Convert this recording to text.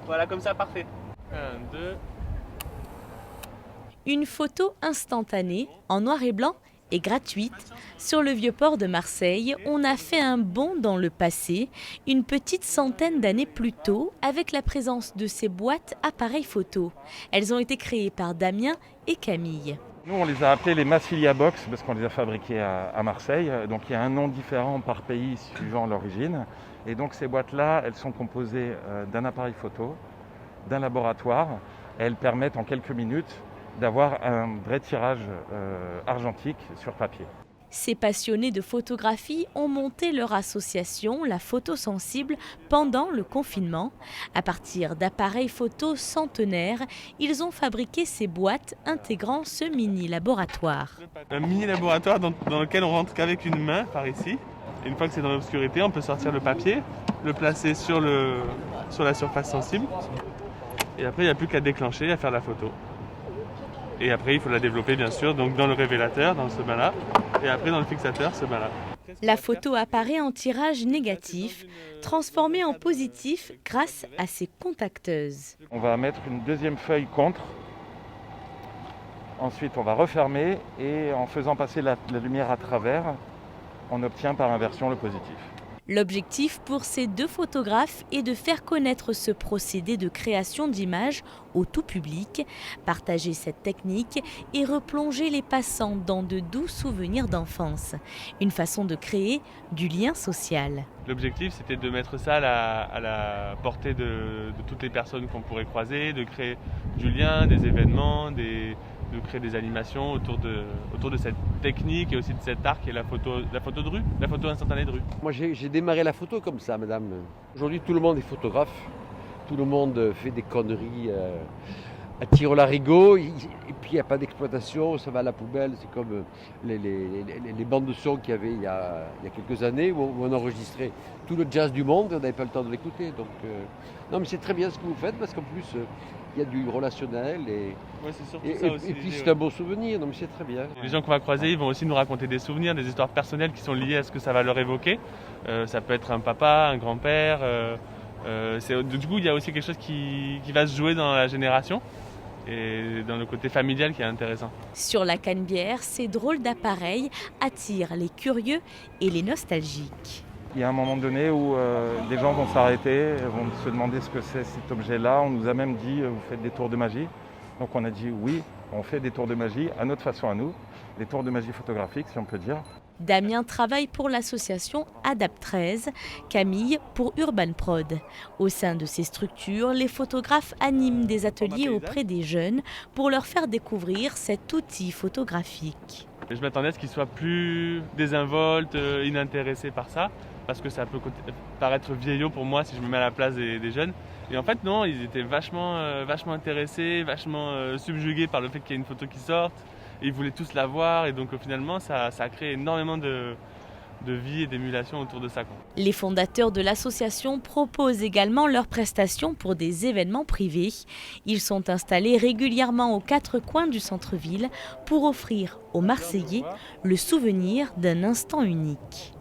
Voilà, comme ça, parfait. 1, 2. Une photo instantanée, en noir et blanc et gratuite. Sur le vieux port de Marseille, on a fait un bond dans le passé, une petite centaine d'années plus tôt, avec la présence de ces boîtes appareils photo. Elles ont été créées par Damien et Camille. Nous, on les a appelés les Massilia Box parce qu'on les a fabriqués à Marseille. Donc il y a un nom différent par pays suivant l'origine. Et donc ces boîtes-là, elles sont composées d'un appareil photo, d'un laboratoire. Et elles permettent en quelques minutes d'avoir un vrai tirage argentique sur papier. Ces passionnés de photographie ont monté leur association, la Photo Sensible, pendant le confinement. À partir d'appareils photo centenaires, ils ont fabriqué ces boîtes intégrant ce mini-laboratoire. Un mini-laboratoire dans lequel on rentre qu'avec une main, par ici. Et une fois que c'est dans l'obscurité, on peut sortir le papier, le placer sur la surface sensible. Et après, il n'y a plus qu'à déclencher, à faire la photo. Et après, il faut la développer, bien sûr, donc dans le révélateur, dans ce bain-là, et après dans le fixateur, ce bain-là. La photo apparaît en tirage négatif, transformée en positif grâce à ces contacteuses. On va mettre une deuxième feuille contre. Ensuite, on va refermer et en faisant passer la lumière à travers, on obtient par inversion le positif. L'objectif pour ces deux photographes est de faire connaître ce procédé de création d'images au tout public, partager cette technique et replonger les passants dans de doux souvenirs d'enfance. Une façon de créer du lien social. L'objectif, c'était de mettre ça à la portée de toutes les personnes qu'on pourrait croiser, de créer du lien, des événements, de créer des animations autour de cette technique et aussi de cet art qui est la photo de rue, la photo instantanée de rue. Moi j'ai démarré la photo comme ça, madame. Aujourd'hui tout le monde est photographe, tout le monde fait des conneries à tire-larigot, et puis il n'y a pas d'exploitation, ça va à la poubelle. C'est comme les bandes de son qu'il y avait il y a quelques années où on enregistrait tout le jazz du monde et on n'avait pas le temps de l'écouter. Donc non mais c'est très bien ce que vous faites parce qu'en plus il y a du relationnel et puis c'est un beau souvenir, donc c'est très bien. Les gens qu'on va croiser, ils vont aussi nous raconter des souvenirs, des histoires personnelles qui sont liées à ce que ça va leur évoquer. Ça peut être un papa, un grand-père. Du coup, il y a aussi quelque chose qui va se jouer dans la génération et dans le côté familial qui est intéressant. Sur la Canebière, ces drôles d'appareils attirent les curieux et les nostalgiques. Il y a un moment donné où les gens vont s'arrêter, vont se demander ce que c'est cet objet-là. On nous a même dit vous faites des tours de magie. Donc on a dit oui, on fait des tours de magie à notre façon à nous, des tours de magie photographiques si on peut dire. Damien travaille pour l'association Adapt 13, Camille pour Urban Prod. Au sein de ces structures, les photographes animent des ateliers auprès des jeunes pour leur faire découvrir cet outil photographique. Et je m'attendais à ce qu'ils soient plus désinvoltes, inintéressés par ça, parce que ça peut paraître vieillot pour moi si je me mets à la place des jeunes. Et en fait non, ils étaient vachement intéressés, vachement subjugués par le fait qu'il y ait une photo qui sorte. Et ils voulaient tous la voir et donc finalement ça a créé énormément de vie et d'émulation autour de ça. Les fondateurs de l'association proposent également leurs prestations pour des événements privés. Ils sont installés régulièrement aux quatre coins du centre-ville pour offrir aux Marseillais le souvenir d'un instant unique.